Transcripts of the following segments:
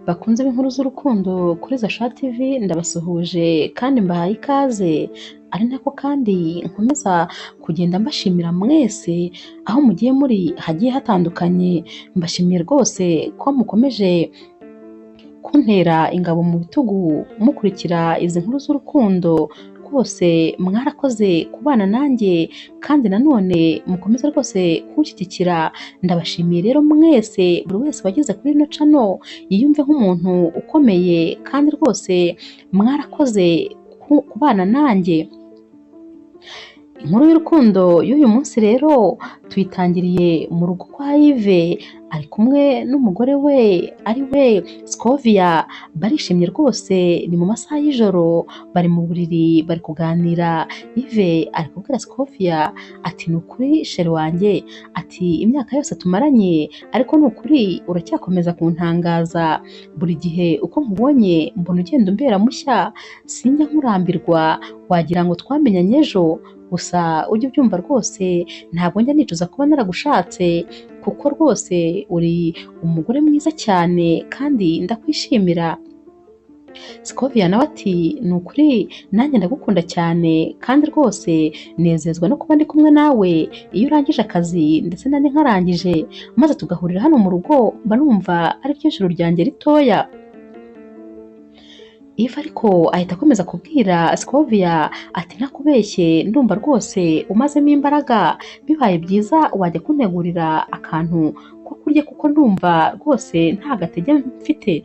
Bakunze b'inkuru z'urukundo kuri Zasha TV, ndabasuhuje kandi mbahaye ikaze, ari nako kandi nkomeza kugenda mbashimira mwese aho mugiye muri hagiye hatandukanye. Mbashimiye rwose ko mukomeje kuntera ingabo mu bitugu mukurikira izi nkuru z'urukundo. Rwose mwarakoze kubana nanjye kandi nanone mukomeze rwose kunshyigikira. Ndabashimiye rero mwese, buri wese wageze kuri ino channel yiyumve nk'umuntu ukomeye, kandi rwose mwarakoze kubana nanjye. Inkuru y'urukundo y'uyu munsi rero tuyitangiriye mu rugo kwa Yves, ari kumwe n'umugore we ari we Scovia. Barishimye rwose, ni mu masaha y'ijoro, bari mu buriri bari kuganira. Yves ari kubwira Scovia ati ni ukuri sheri wanjye, ati imyaka yose tumaranye ariko ni ukuri uracyakomeza kuntangaza. Buri gihe uko nkubonye mbona ugenda umbera mushya, sinjya nkurambirwa, wagira ngo twamenyanye ejo. Gusa ujye ubyumva rwose, ntabwo njya nicuza kuba naragushatse, kuko rwose uri umugore mwiza cyane kandi ndakwishimira. Scovia nawe ati ni ukuri nanjye ndagukunda cyane, kandi rwose nezezwa no kuba ndi kumwe nawe iyo urangije akazi ndetse nanjye nkarangije, maze tugahurira hano mu rugo. Mba numva ari ryo joro ryanjye ritoya. Yves ariko ahita akomeza kubwira Scovia ati ntakubeshye, ndumva rwose umazemo imbaraga, bibaye byiza wajya kuntegurira akantu ko kurya kuko ndumva rwose nta gatege mfite.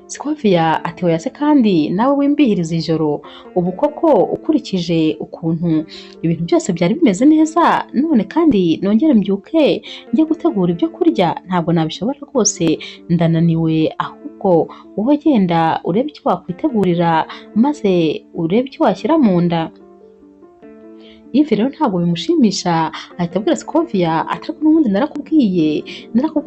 Scovia ati oya se kandi nawe wimbihiriza ijoro, ubu koko ukurikije ukuntu ibintu byose byari bimeze neza, none kandi nongere mbyuke njye gutegura ibyo kurya, ntabwo nabishobora rwose, ndananiwe. Ahubwo wowe genda urebe icyo wakwitegurira maze urebe icyo washyira mu nda. Yves rero ntabwo bimushimisha, ahita abwira Scovia ati ariko n'ubundi narakubwiye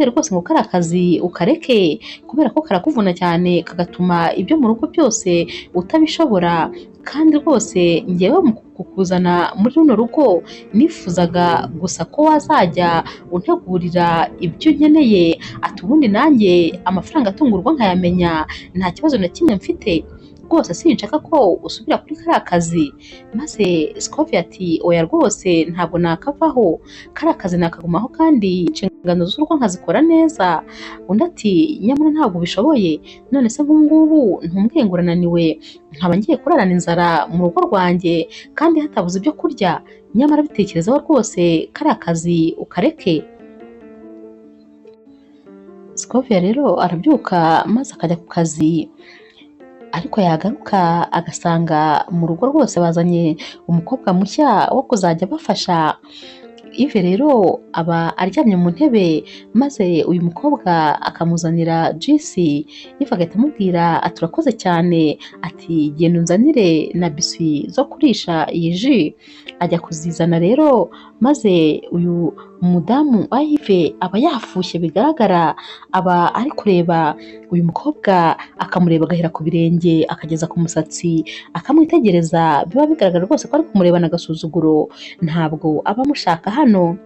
rwose ngo kari akazi ukareke, kubera ko karakuvuna cyane kagatuma ibyo mu rugo byose utabishobora. Kandi rwose ngewe mu kukuzana muri runo rugo nifuzaga gusa ko wazajya untegurira ibyo nkeneye, ati ubundi nanjye amafaranga atungurwa nkayamenya, nta kibazo na kimwe mfite, rwose sinshaka ko usubira kuri kariya kazi. Maze Scovia ati oya rwose ntabwo nakavaho, kariya kazi nakagumaho kandi inshingano z'urugo nkazikora neza. Undi ati nyamara ntabwo ubishoboye, none se nk'ubungubu ntumbwiye ngo urananiwe, nkaba ngiye kurarana inzara mu rugo rwanjye kandi hatabuze ibyo kurya? Nyamara bitekerezaho rwose, kariya kazi ukareke. Scovia rero arabyuka maze akajya ku kazi, ariko yagaruka agasanga mu rugo rwose bazanye umukobwa mushya wo kuzajya bafasha. Yves rero aba aryamye mu ntebe, maze uyu mukobwa akamuzanira juice. Yves agahita amubwira ati urakoze cyane, ati genda unzanire na biswi zo kurisha iyi ji. Ajya kuzizana rero, maze uyu umudamu wa Yves aba yafushye bigaragara, aba ari kureba uyu mukobwa, akamureba agahera ku birenge akageza ku musatsi, akamwitegereza. Biba bigaragara rwose ko ari kumurebana agasuzuguro, ntabwo aba amushaka hano.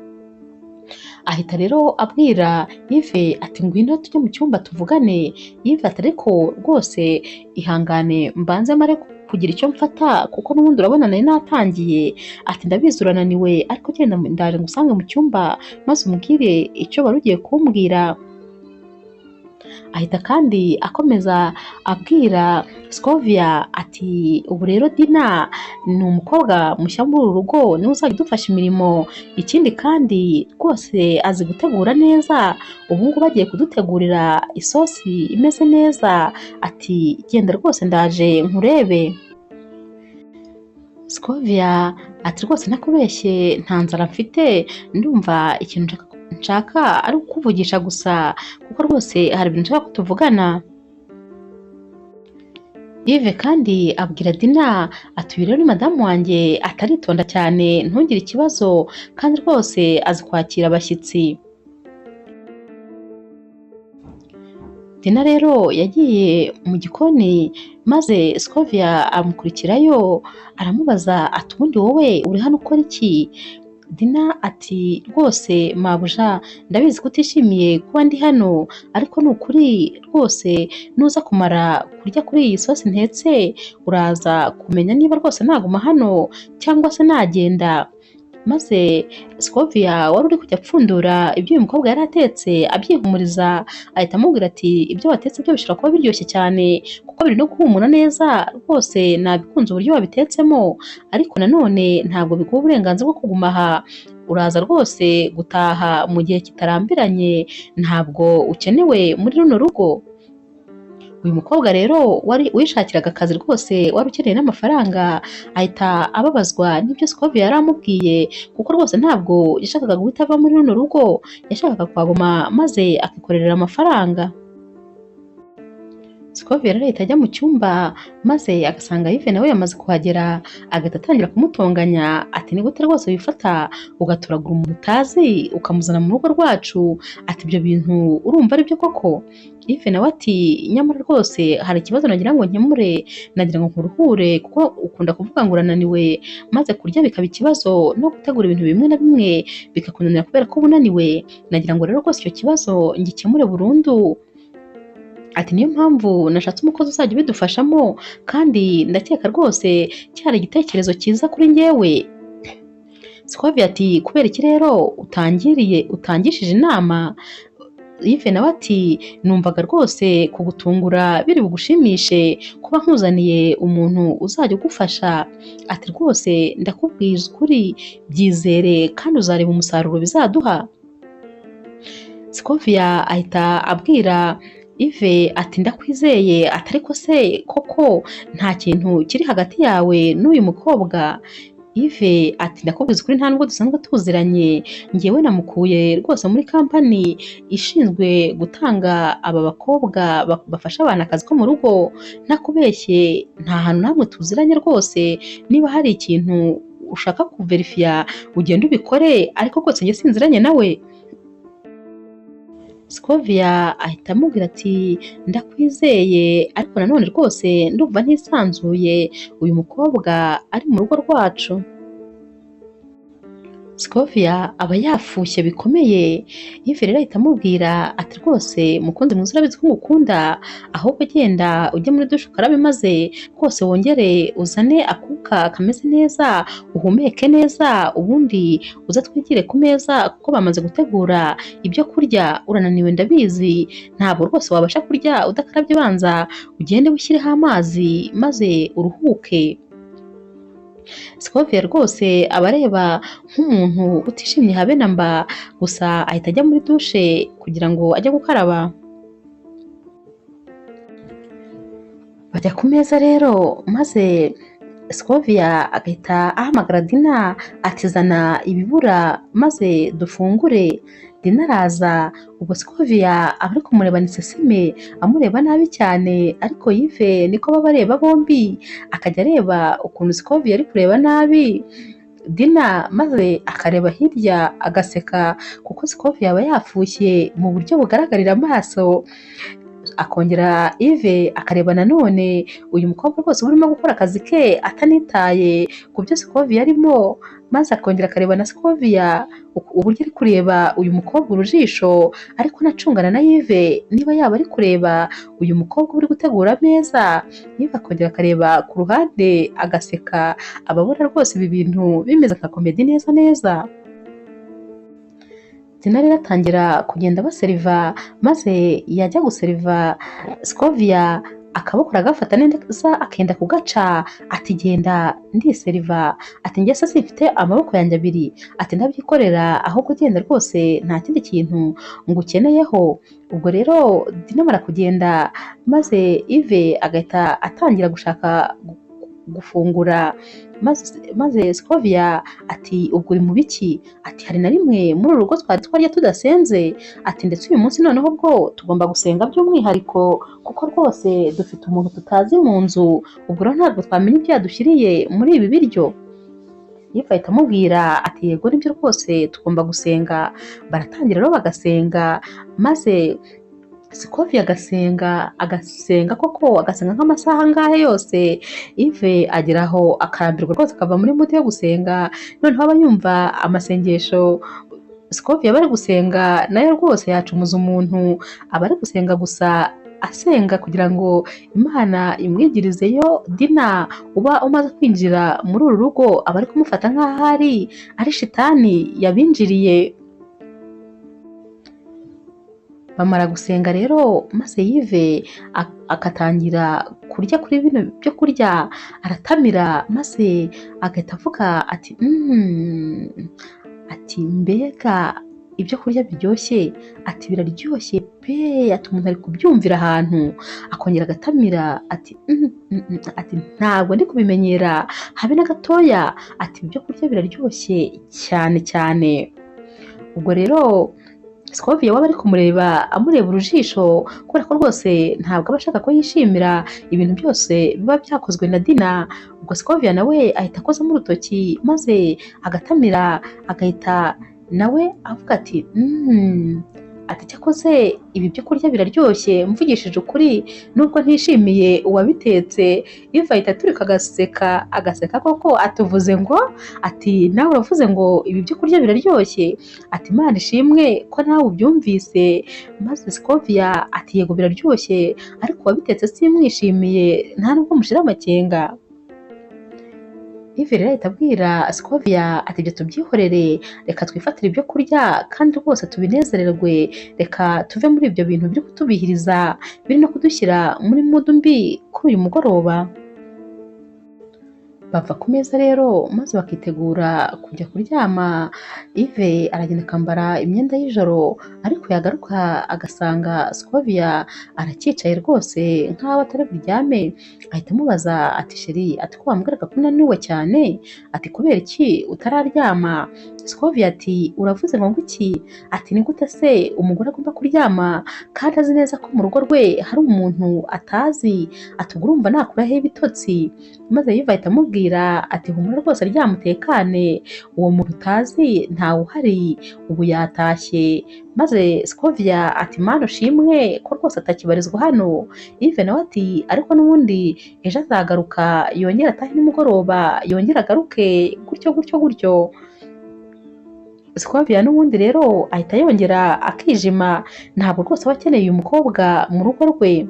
Ahita rero abwira Yves ati ngwino tujye mu cyumba tuvugane. Yves ati ariko rwose ihangane mbanze mare kugira icyo mfata, kuko n'ubundi urabona nari natangiye. Ati ndabizi urananiwe, ariko genda ndaje ngusange mu cyumba maze umubwire icyo wari ugiye kumbwira. Ahita kandi akomeza abwira Scovia ati ubu rero Dina ni umukobwa mushya muri uru rugo, niwe uzajya udufasha imirimo, ikindi kandi rwose azi gutegura neza. Ubu ngubu bagiye kudutegurira isosi imeze neza, ati genda rwose ndaje nkurebe. Scovia ati rwose nakubeshye, nta nzara mfite, ndumva ikintu nshaka ari ukuvugisha gusa, kuko rwose hari ibintu nshaka ko tuvugana. Yves kandi abwira Dina ati uyu rero ni madamu wanjye, ataritonda cyane, ntugire ikibazo, kandi rwose azi kwakira abashyitsi. Dina rero yagiye mu gikoni, maze Scovia amukurikirayo, aramubaza ati ubundi wowe uri hano ukora iki? Dina ati rwose mabuja ndabizi ko utishimiye kuba ndi hano, ariko ni ukuri rwose nuza kumara kurya kuri iyi sosi ntetse uraza kumenya niba rwose naguma hano cyangwa se nagenda. Maze Scovia wari uri kujya apfundura ibyo uyu mukobwa yari atetse abyihumuriza, ahita amubwira ati ibyo watetse byo bishobora kuba biryoshye cyane kuko biri no guhumura neza rwose, nabikunze uburyo wabitetsemo, ariko nanone ntabwo biguha uburenganzira bwo kuguma aha, uraza rwose gutaha mu gihe kitarambiranye, ntabwo ukenewe muri runo rugo. Uyu mukobwa rero wari wishakiraga akazi rwose, wari ukeneye n'amafaranga, ahita ababazwa n'ibyo Scovia yari amubwiye kuko rwose ntabwo yashakaga guhita ava muri runo rugo, yashakaga kuhaguma maze akikorera amafaranga. Scovia rero ahita ajya mu cyumba maze agasanga Yves nawe yamaze kuhagera, agahita atangira kumutonganya ati ni gute rwose wifata ugaturagura umuntu utazi ukamuzana mu rugo rwacu, ati ibyo bintu urumva ari byo koko? Yves nawe ati nyamara rwose hari ikibazo nagira ngo nkemure, nagira ngo nkuruhure kuko ukunda kuvuga ngo urananiwe, maze kurya bikaba ikibazo no gutegura ibintu bimwe na bimwe bikakunanira kubera ko uba unaniwe, nagira ngo rero rwose icyo kibazo ngikemure burundu. Ati niyo mpamvu nashatse umukozi uzajya ubidufashamo, kandi ndakeka rwose cyari igitekerezo cyiza kuri njyewe. Scovia ati kubera iki rero utangishije inama? Yves nawe ati numvaga rwose kugutungura biri bugushimishe kuba nkuzaniye umuntu uzajya ugufasha, ati rwose ndakubwiza ukuri byizere kandi uzareba umusaruro bizaduha. Scovia ahita abwira Yves ati ndakwizeye, ati ariko se koko nta kintu kiri hagati yawe n'uyu mukobwa? Yves ati ndakubwiza ukuri nta nubwo dusanzwe tuziranye, njyewe namukuye rwose muri kampani ishinzwe gutanga aba bakobwa bafasha abantu akazi ko mu rugo, ntakubeshye nta hantu namwe tuziranye rwose, niba hari ikintu ushaka kuverifiya ugenda ubikore, ariko rwose njye sinziranye nawe. Scovia ahita amubwira ati ndakwizeye, ariko nanone rwose ndumva ntisanzuye uyu mukobwa ari mu rugo rwacu. Scovia aba yafushye bikomeye. Yves rero ahita amubwira ati rwose mukunzi mwiza urabizi ko ngukunda, ahubwo genda ujye muri dushe ukarabe maze rwose wongere uzane akuka kameze neza uhumeke neza, ubundi uza twigire ku meza kuko bamaze gutegura ibyo kurya, urananiwe ndabizi, ntabwo rwose wabasha kurya udakarabye, banza ugende wishyireho amazi maze uruhuke. Scovia rwose aba areba nk'umuntu utishimye habe na mba, gusa ahita ajya muri dushe kugira ngo ajye gukaraba. Bajya ku meza rero maze Scovia agahita ahamagara Dina ati zana ibibura maze dufungure. Dina araza, ubwo Scovia aba ari kumureba nisesime amureba nabi cyane, ariko Yves niko baba bareba bombi, akajya areba ukuntu Scovia ari kureba nabi Dina maze akareba hirya agaseka kuko Scovia aba yafushye mu buryo bugaragarira amaso. Akongera Yves akareba nanone uyu mukobwa rwose urimo gukora akazi ke atanitaye ku byo Scovia arimo, maze akongera akareba na Scovia uburyo ari kureba uyu mukobwa urujisho, ariko nacungana na Yves niba yaba ari kureba uyu mukobwa uri gutegura ameza. Yves akongera akareba ku ruhande agaseka, ababona rwose ibi bintu bimeze nka komedi neza neza. Dina rero atangira kugenda baseriva, maze yajya guseriva Scovia akaboko aragafata neza akenda kugaca, ati genda ndiseriva, ati njye se simfite amaboko yanjye abiri, ati ndabyikorera, ahubwo genda rwose nta kindi kintu ngukeneyeho. Ubwo rero Dina amara kugenda maze Yves agahita atangira gushaka gufungura, maze Scovia ati ubwo uri mu biki? Ati hari na rimwe muri uru rugo twari twarya tudasenze, ati ndetse uyu munsi noneho bwo tugomba gusenga by'umwihariko kuko rwose dufite umuntu tutazi mu nzu, ubwo rero ntabwo twamenya ibyo yadushyiriye muri ibi biryo. Yves ahita amubwira ati yego nibyo rwose tugomba gusenga. Baratangira rero bagasenga, maze Sikovi agasenga koko agasenga nk'amasaha angahe yose, Yves agera aho akarambirwa rwose akava muri muti yo gusenga, noneho aba yumva amasengesho Sikovi aba ari gusenga nayo rwose yacumuza umuntu, aba ari gusenga gusa asenga kugira ngo Imana imwigirizeyo. Dina uba umaze kwinjira muri uru rugo aba ari kumufata nk'aho ari shitani yabinjiriye. Bamara gusenga rero maze Yves agatangira kurya kuri bino byo kurya, aratamira maze agahita avuga ati mbega ibyo kurya biryoshye, ati biraryoshye pe, ati umuntu ari kubyumvira ahantu, akongera agatamira ati ntabwo ndi kubimenyera habe na gatoya, ati ibyo kurya biraryoshye cyane cyane. Ubwo rero Sikovi waba ari kumureba amureba urujisho, kubera ko rwose ntabwo aba ashaka ko yishimira ibintu byose biba byakozwe na Dina. Ubwo Sikovi nawe ahita akozamo urutoki maze agatamira, agahita nawe avuga ati cyakoze ibi byo kurya biraryoshye, mvugishije ukuri nubwo ntishimiye uwabitetse. Yves ahita aturika agaseka koko, atuvuze ngo ati nawe uravuze ngo ibi byo kurya biraryoshye, ati Imana ishimwe ko nawe ubyumvise. Maze Sikovia ati yego biraryoshye, ariko uwabitetse simwishimiye, nta nubwo mushira amakenga. Yves rero ahita abwira Sikovia ati ibyo tubyihorere, reka twifatire ibyo kurya kandi rwose tubinezererwe, reka tuve muri ibyo bintu biri kutubihiriza, biri no kudushyira muri mudu mbi kuri uyu mugoroba. Bava ku meza rero maze bakitegura kujya kuryama. Yves aragenda akambara imyenda y'ijoro, ariko yagaruka agasanga Sikovia aracyicaye rwose nk'aho atari buryame. Ahita amubaza ati sheri, ati ko wambwiraga ko unaniwe cyane, ati kubera iki utararyama? Sikovia ati uravuze ngo iki? Ati ni gute se umugore agomba kuryama kandi azi neza ko mu rugo rwe hari umuntu atazi? Ati ubwo urumva nakuraho ibitotsi? Maze Yves ahita amubwira ati humura rwose aryama utekane, uwo muntu utazi ntawe uhari, ubu yatashye. Maze Sikovia ati Mana ushimwe ko rwose atakibarizwa hano. Yves nawe ati ariko n'ubundi ejo azagaruka yongera atahe nimugoroba, yongera agaruke gutyo. Sikovia n'ubundi rero ahita yongera akijima, ntabwo rwose aba akeneye uyu mukobwa mu rugo rwe.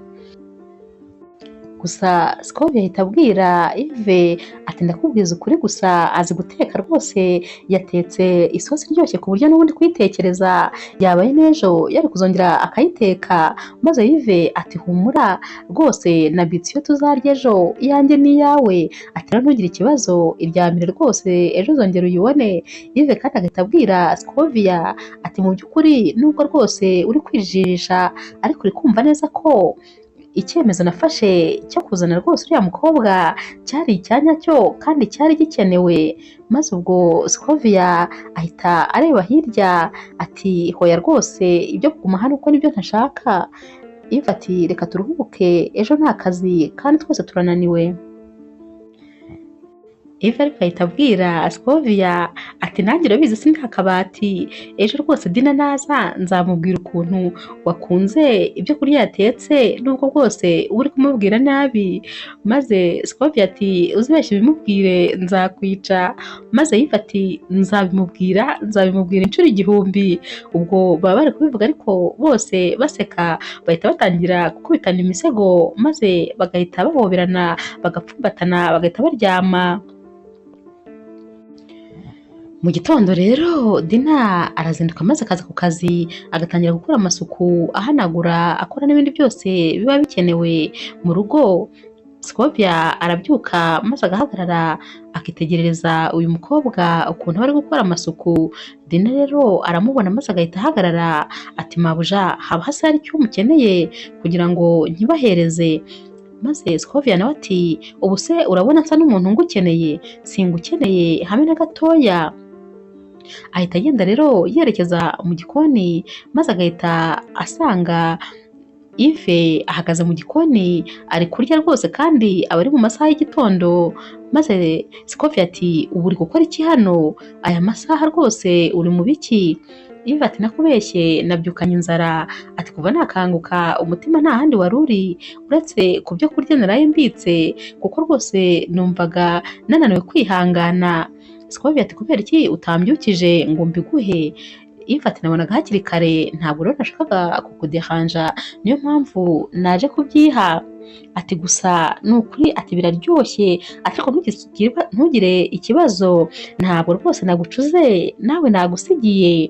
Gusa Sikovia ahita abwira Yves ati ndakubwiza ukuri, gusa azi guteka rwose, yatetse isosi iryoshye ku buryo n'ubundi kuyitekereza yabaye n'ejo yari kuzongera akayiteka. Maze Yves ati humura rwose nabitse iyo tuzarya ejo, iyanjye n'iyawe, ati rero ntugire ikibazo, iryamire rwose ejo uzongera uyibone. Yves kandi agahita abwira Sikovia ati mu by'ukuri nubwo rwose uri kwijijisha, ariko uri kumva neza ko icyemezo nafashe cyo kuzana rwose uriya mukobwa cyari icyanya cyo kandi cyari gikenewe. Maze ubwo Sikovia ahita areba hirya ati hoya rwose ibyo kuguma hano uko nibyo ntashaka. Yves ati reka turuhuke, ejo nta kazi kandi twese turananiwe. Yves ariko ahita abwira Sikovia ati nanjye urabizi si nta kabati, ejo rwose Dina naza nzamubwira ukuntu wakunze ibyo kurya yatetse nubwo bwose uri kumubwira nabi. Maze Sikovia ati uzibeshye ubimubwire nzakwica. Maze Yves ati nzabimubwira inshuro 1000. Ubwo baba bari kubivuga ariko bose baseka, bahita batangira gukubitana imisego maze bagahita bahoberana, bagapfumbatana, bagahita baryama. Mu gitondo rero Dina arazinduka maze akaza ku kazi, agatangira gukora amasuku, ahanagura, akora n'ibindi byose biba bikenewe mu rugo. Sikovia arabyuka maze agahagarara akitegerereza uyu mukobwa ukuntu bari gukora amasuku. Dina rero aramubona maze agahita ahagarara ati mabuja haba hasi hari icyo umukeneye kugira ngo nkibahereze. Maze Sikovia nawe ati ubu se urabona nsa n'umuntu ngukeneye? Singukeneye habe na gatoya. Ahita agenda rero yerekeza mu gikoni maze agahita asanga Yves ahagaze mu gikoni ari kurya rwose kandi aba ari mu masaha y'igitondo. Maze Sikovia ati ubu uri gukora iki hano aya masaha rwose uri mu biki? Yves ati nakubeshye nabyukanye inzara, ati kuva nakanguka umutima nta handi wari uri uretse ku byo kurya naraye mbitse kuko rwose numvaga nananiwe kwihangana. Scovia ati kubera iki utambyukije ngo mbiguhe? Yves ati nabonaga hakiri kare ntabwo rero nashakaga kukuderanja niyo mpamvu naje kubyiha. Ati gusa ni ukuri ati biraryoshye ariko ntugire ikibazo ntabwo rwose nagucuze nawe nagusigiye.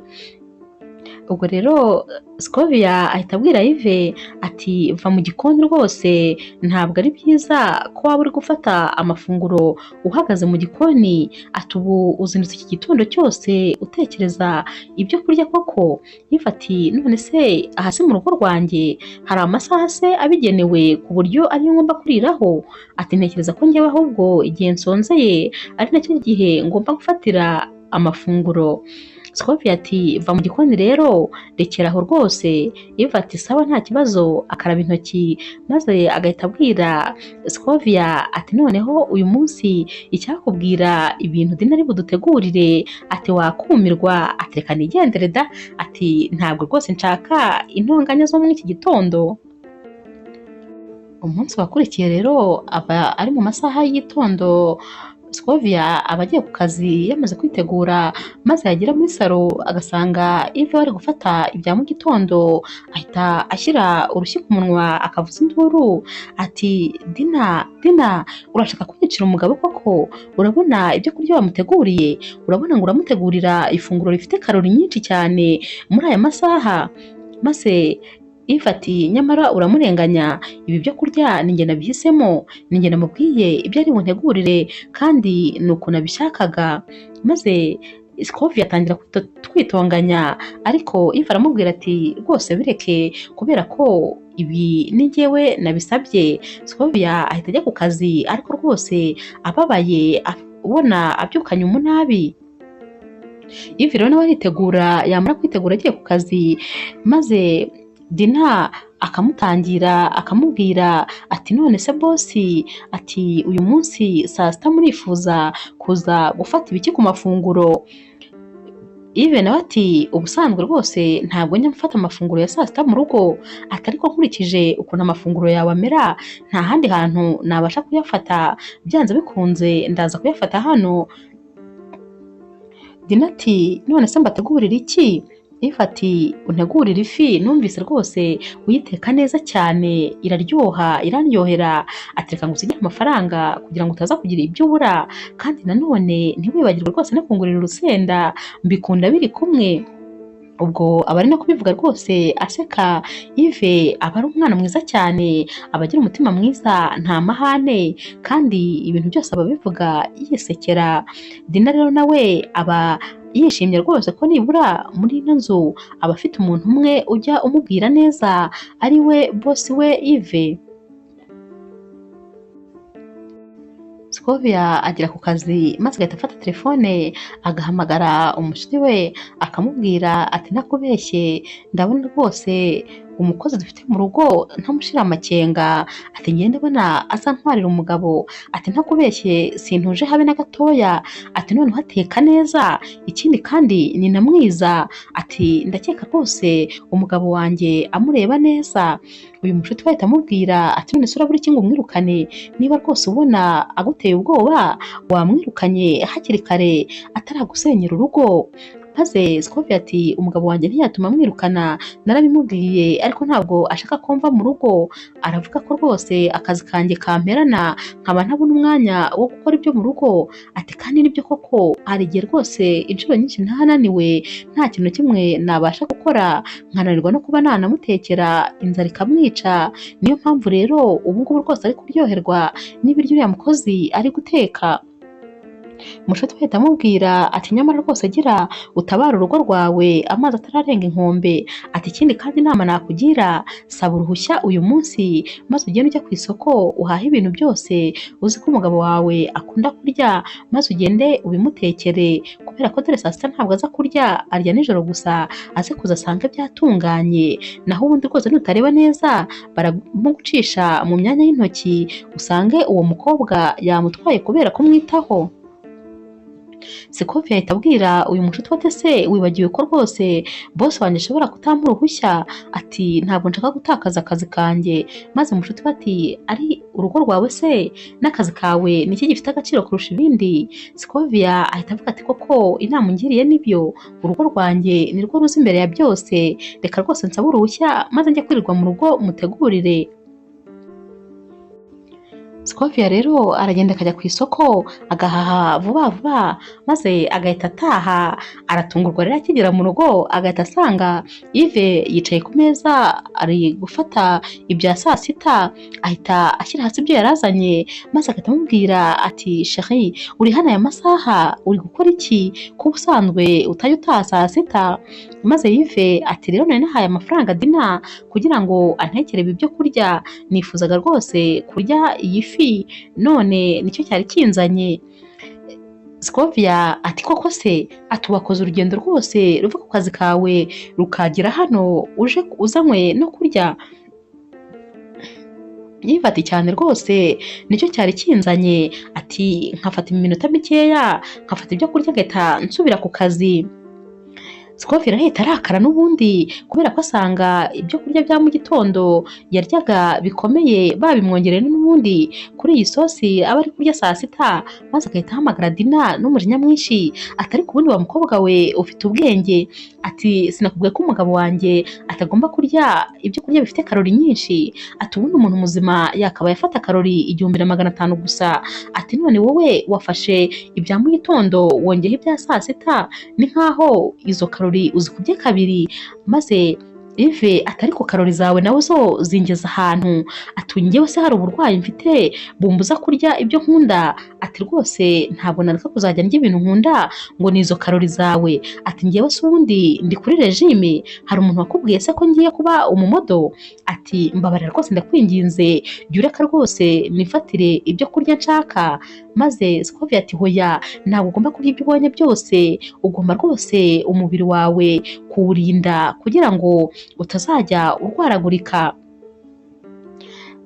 Ubwo rero Scovia ahita abwira Yves ati va mu gikoni rwose ntabwo ari byiza ko waba uri gufata amafunguro uhagaze mu gikoni, ati ubu uzindutse iki gitondo cyose utekereza ibyo kurya koko? Yves ati none se aha si mu rugo rwanjye hari amasaha se abigenewe ku buryo ariyo ngomba kuriraho? Ati ntekereza ko njyewe ahubwo igihe nsonzeye ari nacyo gihe ngomba gufatira amafunguro. Scovia ati va mu gikoni rero rekera aho rwose. Yves ati sawa nta kibazo, akaraba intoki maze agahita abwira Scovia ati noneho uyu munsi icyakubwira ibintu Dina ari budutegurire, ati wakumirwa, ati reka nigendere da, ati ntabwo rwose nshaka intonganya zo muri iki gitondo. Umunsi wakurikiye rero aba ari mu masaha y'igitondo. Scovia aba agiye ku kazi yamaze kwitegura maze yagera muri salo agasanga Yves bari gufata ibya mu gitondo, ahita ashyira urushyi ku munwa akavuza induru ati Dina urashaka kunyicira umugabo koko? Urabona ibyo kurya wamuteguriye? Urabona ngo uramutegurira ifunguro rifite karori nyinshi cyane muri aya masaha? Maze Yves ati nyamara uramurenganya, ibi byo kurya ni njye nabihisemo, ni njye namubwiye ibyo ari buntegurire kandi ni uko nabishakaga. Maze Scovia atangira kwitonganya ariko Yves aramubwira ati rwose bireke kubera ko ibi ni njyewe nabisabye. Scovia ahita ajya ku kazi ariko rwose ababaye ubona abyukanye umunabi. Yves rero nawe aritegura, yamara kwitegura agiye ku kazi maze Dina akamutangira akamubwira ati none se bosi, ati uyu munsi saa sita murifuza kuza gufata ibiki ku mafunguro? Yves nawe ati ubusanzwe rwose ntabwo njya mfata amafunguro ya saa sita mu rugo, ati ariko nkurikije ukuntu amafunguro yawe amera nta handi hantu nabasha kuyafata, byanze bikunze ndaza kuyafata hano. Dina ati none se mbategurira iki? Yves ati untegurira ifi, numvise rwose uyiteka neza cyane iraryoha irandyohera, ati reka ngusigire amafaranga kugira ngo utaza kugira ibyo ubura, kandi nanone ntiwibagirwe rwose no kungurira urusenda mbikunda biri kumwe. Ubwo aba ari no kubivuga rwose aseka. Yves aba ari umwana mwiza cyane, aba agira umutima mwiza nta mahane kandi ibintu byose aba abivuga yisekera. Dina rero nawe aba yishimye rwose ko nibura muri ino nzu aba afite umuntu umwe ujya umubwira neza ari we bosi we Yves. Scovia agera ku kazi maze agahita afata telefone agahamagara umushuti we akamubwira ati nakubeshye ndabona rwose umukozi dufite mu rugo ntamushira amakenga, ati ngende ndabona azantwarira umugabo, ati ntakubeshye sintuje habe na gatoya, ati none hateka neza, ikindi kandi ni na mwiza, ati ndakeka rwose umugabo wanjye amureba neza. Uyu mushuti we ahita amubwira ati none se urabura iki ngo umwirukane? Niba rwose ubona aguteye ubwoba wamwirukanye hakiri kare ataragusenyera urugo. Maze Scovia ati umugabo wanjye ntiyatuma amwirukana, narabimubwiye ariko ntabwo ashaka ko mva mu rugo, aravuga ko rwose akazi kanjye kamperana nkaba ntabona umwanya wo gukora ibyo mu rugo, ati kandi nibyo koko hari igihe rwose inshuro nyinshi ntahananiwe nta kintu kimwe nabasha gukora nkananirwa no kuba nanamutekera inzara ikamwica, niyo mpamvu rero ubu ngubu rwose ari kuryoherwa n'ibiryo uriya mukozi ari guteka. Mushuti we ahita amubwira ati nyamara rwose gira utabara urugo rwawe amazi atararenga inkombe, ati ikindi kandi inama nakugira saba uruhushya uyu munsi maze ugende ujya ku isoko uhahe ibintu byose uzi ko umugabo wawe akunda kurya maze ugende ubimutekere, kubera ko dore saa sita ntabwo aza kurya arya nijoro gusa aze kuza asange byatunganye, naho ubundi rwose nutareba neza baramugucisha mu myanya y'intoki usange uwo mukobwa yamutwaye kubera kumwitaho. Sikovi ahita abwira uyu mushuti we ati ese wibagiwe ko rwose boss wanjye ashobora kutampa uruhushya, ati ntabwo nshaka gutakaza akazi kanjye. Maze umushuti we ati ari urugo rwawe se n'akazi kawe niki gifite agaciro kurusha ibindi? Sikovia ahita avuga ati koko inama ungiriye nibyo, urugo rwanjye ni rwo ruzi imbere ya byose, reka rwose nsaba uruhushya maze njye kwirirwa mu rugo mutegurire. Sikovia rero aragenda akajya ku isoko agahaha vuba vuba maze agahita ataha. Aratungurwa rero akigera mu rugo agahita asanga Yves yicaye ku meza ari gufata ibya saa sita. Ahita ashyira hasi ibyo yarazanye maze agahita amubwira ati chérie, uri hano aya masaha uri gukora iki ko ubusanzwe utajya utaha saa sita? Maze Yves ati rero nari nahaye amafaranga Dina kugira ngo antekere ibi byo kurya, nifuzaga rwose kurya iyi fi none nicyo cyari kinzanye. Sikovia ati koko se, ati wakoze urugendo rwose ruva ku kazi kawe rukagira hano uje uzanywe no kurya? Yves ati cyane rwose nicyo cyari kinzanye, ati nkafata iminota mikeya nkafata ibyo kurya ngahita nsubira ku kazi. Sikovia arahita arakara n'ubundi kubera ko asanga ibyo kurya bya mu gitondo yaryaga bikomeye babimwongereye n'ubundi kuri iyi sosi aba ari kurya saa sita. Maze agahita ahamagara Dina n'umujinya mwinshi ati ariko ubundi wa mukobwa we ufite ubwenge, ati sinakubwiye ko umugabo wanjye atagomba kurya ibyo kurya bifite karori nyinshi? Ati ubundi umuntu muzima yakabaye afata karori 1500 gusa, ati none wowe wafashe ibya mu gitondo wongeyeho ibya saa sita, ni nkaho izo karori uzikubye kabiri. Maze Yves ati ariko karori zawe nawe zo zingeza ahantu, ati njyewe se hari uburwayi mfite bumbuza kurya ibyo nkunda? Ati rwose ntabwo nareka kuzajya ndya ibintu nkunda ngo ni izo karori zawe. Ati njyewe se ubundi ndi kuri regime, hari umuntu wakubwiye se ko ngiye kuba umumodo? Ati mbabarira rwose ndakwinginze jya ureka rwose nifatire ibyo kurya nshaka. Maze Sikovia ati hoya, ntabwo ugomba kurya ibyo ubonye byose, ugomba rwose umubiri wawe kuwurinda kugira ngo utazajya urwaragurika.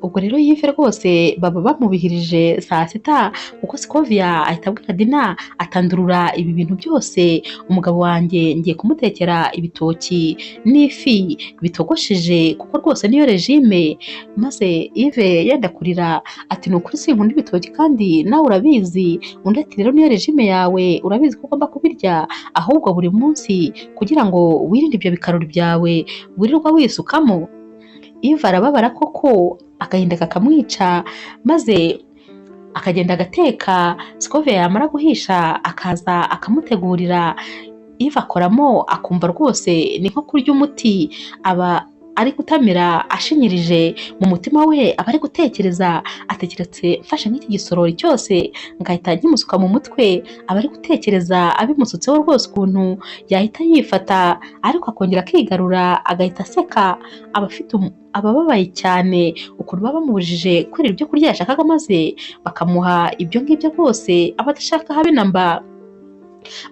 Ubwo rero Yves rwose baba bamubihirije saa sita kuko Sikovia ahita abwira Dina atandurura ibi bintu byose, umugabo wanjye ngiye kumutekera ibitoki n'ifi bitogosheje kuko rwose niyo regime. Maze Yves yenda kurira ati nukuri sinkunda ibitoki kandi nawe urabizi. Undi ati rero niyo regime yawe urabizi ko ugomba kubirya ahubwo buri munsi kugira ngo wirinde ibyo bikarori byawe wirirwa wisukamo. Yves arababara koko agahinda kakamwica maze akagenda agateka. Sikovia yamara guhisha akaza akamutegurira. Yves akoramo akumva rwose ni nko kurya umuti, aba ari gutamira ashinyirije mu mutima we, aba ari gutekereza atekeretse mfashe nk'iki gisorori cyose ngahita nkimusuka mu mutwe, aba ari gutekereza abimusutseho rwose ukuntu yahita yifata ariko akongera akigarura agahita aseka. Abababaye cyane ukuntu baba bamubujije kurira ibyo kurya yashakaga maze bakamuha ibyo ngibyo rwose aba adashaka habe na mba.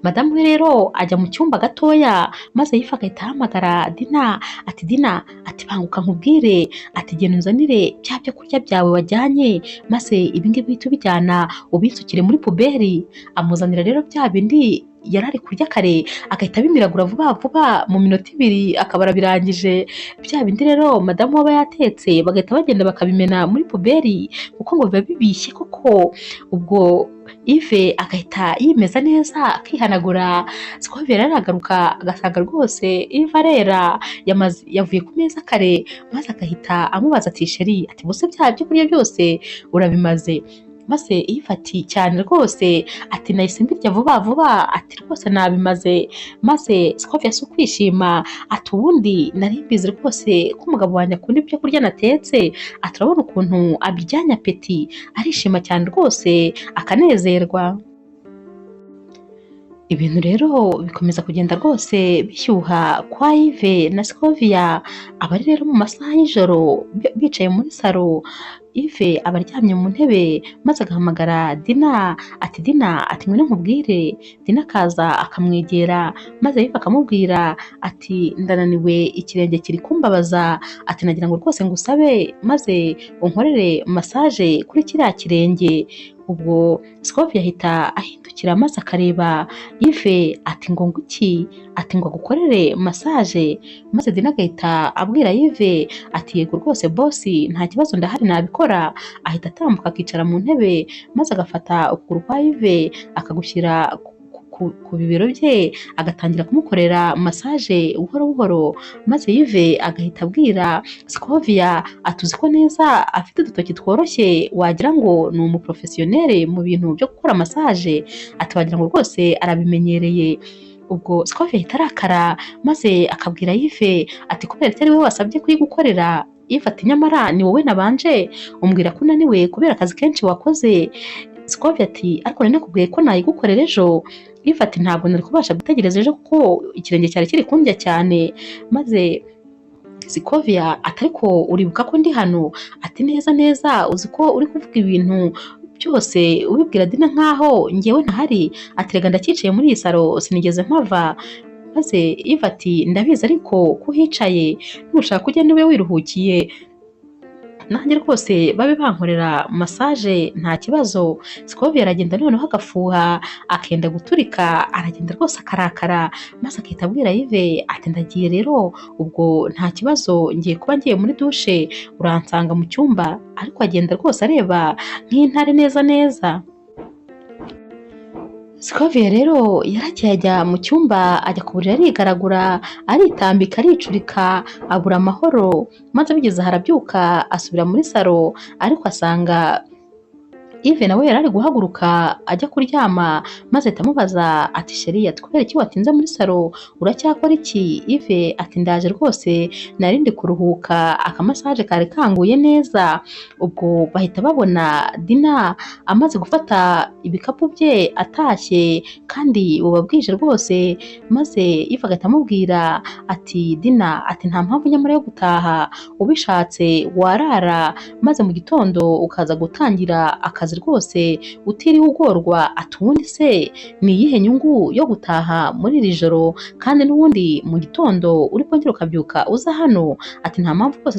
Madamu we rero ajya mu cyumba gatoya maze Yves agahita ahamagara Dina ati Dina, ati banguka nkubwire, ati genda unzanire bya byo kurya byawe wajyanye maze ibi ngibi uhita ubijyana ubinsukire muri puberi. Amuzanira rero bya bindi yarari kurya kare agahita abimiragura vuba vuba mu minota 2 akaba arabirangije. Bya bindi rero madamu waba yatetse bagahita bagenda bakabimena muri puberi kuko ngo biba bibishye koko. Ubwo Yves agahita yimeza neza akihanagura. Sikovia aragaruka agasanga rwose Yves arera yavuye ku meza kare maze agahita amubaza ati chérie, ati bose bya byo kurya byose urabimaze? Maze Yves ati cyane rwose, ati nahise mbirya vuba vuba, ati rwose nabimaze. Maze Sikovia si ukwishima ati ubundi nari mbizi rwose ko umugabo wanjye akunda ibyo kurya natetse, ati urabona ukuntu abijyanye apeti, arishima cyane rwose akanezerwa. Ibintu rero bikomeza kugenda rwose bishyuha kwa Yves na Sikovia. Abari rero mu masaha y'ijoro bicaye muri salo, Yves aba aryamye mu ntebe maze agahamagara Dina ati Dina, ati ngwino nkubwire. Dina akaza akamwegera maze Yves akamubwira ati ndananiwe, ikirenge kiri kumbabaza, ati nagira ngo rwose ngusabe maze unkorere massage kuri kiriya kirenge. ubwo Scovia ahita ahindukira maze akareba Yves ati ngo nguki, ati ngo agukorere massage, maze Dina agahita abwira Yves ati yego rwose boss nta kibazo ndahari nabikora, ahita atambuka akicara mu ntebe maze agafata ukuguru kwa Yves akagushyira ku bibero bye agatangira kumukorera massage buhoro buhoro, maze Yves agahita abwira Scovia atuzi ko neza afite udutoki tworoshye wagira ngo ni umuprofesiyoneri mu bintu byo gukora massage, ati wagira ngo rwose arabimenyereye. Ubwo Scovia ahita arakara maze akabwira Yves ati kubera ko ari wowe wasabye kuyigukorera, Yves ati nyamara ni wowe nabanje umbwira ko unaniwe kubera akazi kenshi wakoze. Scovia ati ariko nari nakubwiye ko nayigukorera ejo. Yves ati ntabwo nari kubasha gutegereza ejo kuko ikirenge cyari kiri kundya cyane, maze Scovia ati ariko uribuka ko ndi hano, ati neza neza uzi ko uri kuvuga ibintu byose ubibwira Dina nkaho ngewe ntahari, ati rega ndacyicaye muri iyi salo sinigeze mpava, maze Yves ati ndabizi ariko ko uhicaye nushaka ugende ube wiruhukiye nanjye rwose babe bankorera massage nta kibazo. Scovia aragenda noneho agafuha akenda guturika, aragenda rwose akarakara maze akahita abwira Yves ati ndagiye rero ubwo nta kibazo ngiye kuba ngiye muri dushe uransanga mu cyumba, ariko agenda rwose areba nk'intare neza neza. Scovia rero yaragiye ajya mu cyumba ajya ku buriri arigaragura aritambika aricurika abura amahoro, maze bigeze harabyuka asubira muri salo, ariko asanga Yves nawe yari ari guhaguruka ajya kuryama, maze tamubaza ati sheri ati kubera iki watinze muri salo uracyakora iki? Yves ati ndaje rwose nari ndi kuruhuka akamasaje kare kanguye neza. Ubwo bahita babona Dina amaze gufata ibikapu bye atashye kandi buba bwije rwose, maze Yves agahita amubwira ati Dina ati nta mpamvu nyamara yo gutaha, ubishatse warara maze mu gitondo ukaza gutangira akazi rwose utiriwe ugorwa, ati ubundi se ni iyihe nyungu yo gutaha muri iri joro kandi n'ubundi mu gitondo uri kongera ukabyuka uza hano, ati nta mpamvu rwose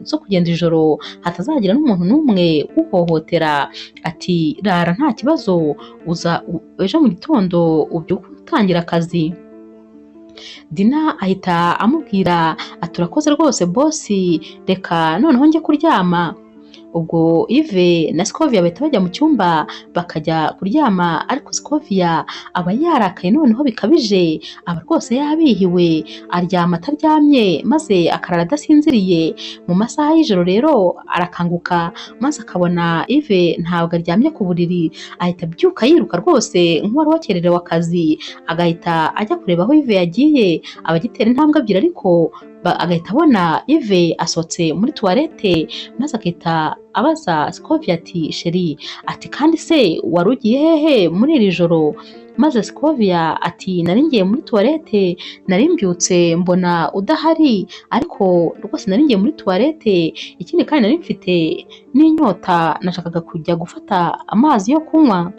zo kugenda ijoro hatazagira n'umuntu n'umwe uhohotera, ati rara nta kibazo uza ejo mu gitondo ubyuka utangira akazi. Dina ahita amubwira ati urakoze rwose boss reka noneho njye kuryama. Ubwo Yves na Scovia bahita bajya mu cyumba bakajya kuryama, ariko Scovia aba yarakaye noneho bikabije, aba rwose yabihiwe aryama ataryamye maze akarara adasinziriye. Mu masaha y'ijoro rero arakanguka maze akabona Yves ntabwo aryamye ku buriri, ahita abyuka yiruka rwose nk'uwari wakererewe akazi, agahita ajya kureba aho Yves yagiye, abagitera intambwe ebyiri ariko agahita abona Yves asohotse muri toilette, maze agahita abaza Scovia ati sheri ati kandi se wari ugiye hehe muri iri joro? Maze Scovia ati nari ngiye muri toilette, nari mbyutse mbona udahari ariko rwose nari ngiye muri toilette, ikindi kandi nari mfite n'inyota nashakaga kujya gufata amazi yo kunywa.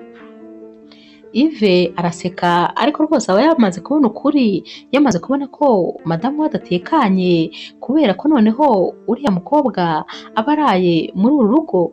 Yves araseka ariko rwose aba yamaze kubona ukuri, yamaze kubona ko madamu we adatekanye kubera ko noneho uriya mukobwa aba araye muri uru rugo.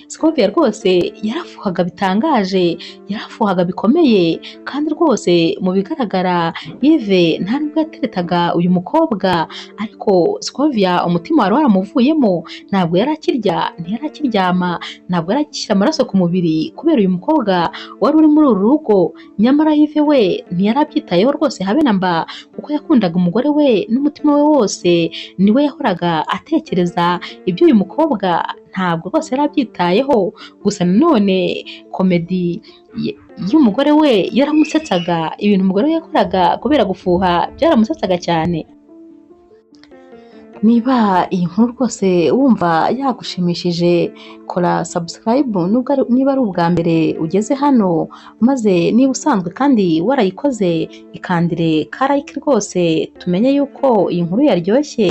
Scovia rwose yarafuhaga bitangaje, yarafuhaga bikomeye, kandi rwose mu bigaragara Yves nta nubwo yateretaga uyu mukobwa, ariko Scovia umutima wari waramuvuyemo, ntabwo yari akirya, ntiyari akiryama, ntabwo yari akishyira amaraso ku mubiri kubera uyu mukobwa wari uri muri uru rugo. Nyamara Yves we ntiyari abyitayeho rwose habe na mba, kuko yakundaga umugore we n'umutima we wose, niwe yahoraga atekereza iby'uyu mukobwa, ntabwo rwose yari abyitayeho. Gusa nanone komedi y'umugore we yaramusetsaga, ibintu umugore we yakoraga kubera gufuha byaramusetsaga cyane. Niba iyi nkuru rwose wumva yagushimishije, kora subscribe niba ari ubwa mbere ugeze hano, maze niba usanzwe kandi warayikoze ikandire ka like rwose tumenye yuko iyi nkuru yaryoshye.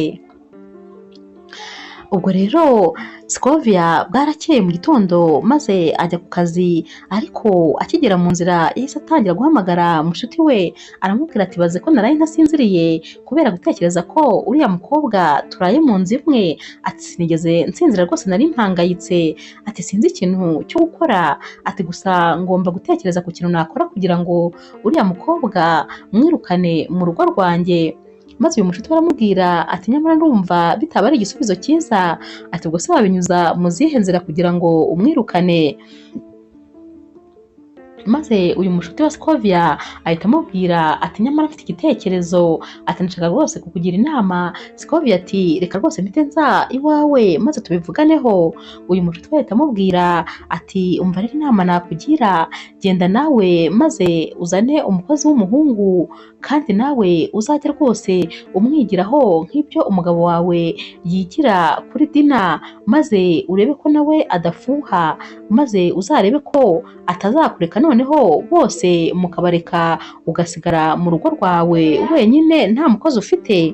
Ubwo rero Scovia bwarakeye mu gitondo maze ajya ku kazi, ariko akigera mu nzira yahise atangira guhamagara mushuti we, aramubwira ati baze ko naraye ntasinziriye kubera gutekereza ko uriya mukobwa turaye mu nzu imwe, ati sinigeze nsinzira rwose nari mpangayitse, ati sinzi ikintu cyo gukora, ati gusa ngomba gutekereza ku kintu nakora kugira ngo uriya mukobwa mwirukane mu rugo rwanjye. Maze uyu mushuti we aramubwira ati nyamara ndumva bitaba ari igisubizo cyiza, ati ubwo se wabinyuza mu zihe nzira kugira ngo umwirukane? Maze uyu mushuti wa Scovia ahita amubwira ati nyamara mfite igitekerezo, ati ndashaka rwose kukugira inama. Scovia ati reka rwose mpite nza iwawe maze tubivuganeho. Uyu mushuti we ahita amubwira ati umva rero inama nakugira, genda nawe maze uzane umukozi w'umuhungu, kandi nawe uzajya rwose umwigiraho nk'ibyo umugabo wawe yigira kuri Dina, maze urebe ko nawe adafuha, maze uzarebe ko atazakureka noneho bose mukabareka ugasigara mu rugo rwawe wenyine nta mukozi ufite.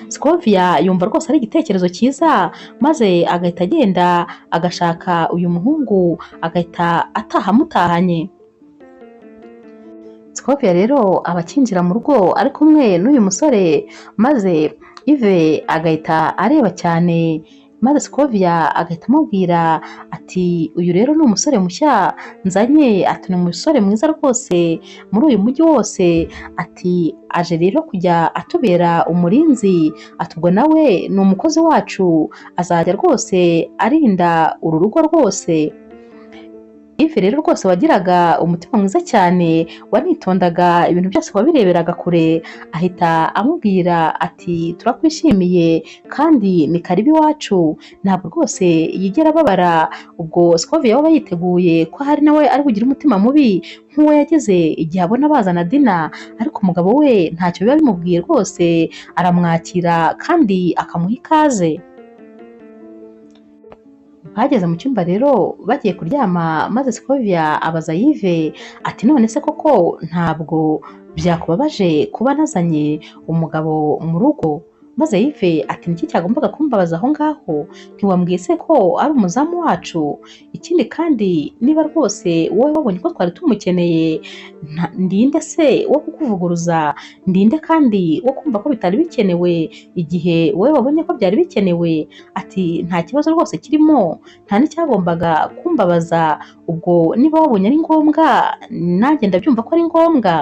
Scovia yumva rwose ari igitekerezo cyiza, maze agahita agenda agashaka uyu muhungu, agahita ataha amutahanye. Scovia rero aba akinjira mu rugo ari kumwe n'uyu musore, maze Yves agahita areba cyane, maze Scovia agahita amubwira ati uyu rero ni umusore mushya nzanye, ati ni umusore mwiza rwose muri uyu mujyi wose, ati aje rero kujya atubera umurinzi, ati ubwo nawe ni umukozi wacu, azajya rwose arinda uru rugo rwose. Yves rero rwose wagiraga umutima mwiza cyane, wanitondaga ibintu byose wabireberaga kure, ahita amubwira ati turakwishimiye kandi ni karibu iwacu, ntabwo rwose yigera ababara. Ubwo Scovia yaba yiteguye ko hari nawe ari bugire umutima mubi nk'uwo yagize igihe abona bazana Dina, ariko umugabo we ntacyo biba bimubwiye rwose, aramwakira kandi akamuha ikaze. Bageze mu cyumba rero bagiye kuryama, maze Scovia abaza Yves ati none se koko ntabwo byakubabaje kuba nazanye umugabo mu rugo? Maze Yves ati niki cyagombaga kumbabaza aho ngaho, ntiwambwiye se ko ari umuzamu wacu? Ikindi kandi niba rwose wowe wabonye ko twari tumukeneye, ndinde se wo kukuvuguruza? Ndinde kandi wo kumva ko bitari bikenewe igihe wowe wabonye ko byari bikenewe? Ati nta kibazo rwose kirimo, nta n'icyagombaga kumbabaza, ubwo niba wabonye ari ngombwa nanjye ndabyumva ko ari ngombwa.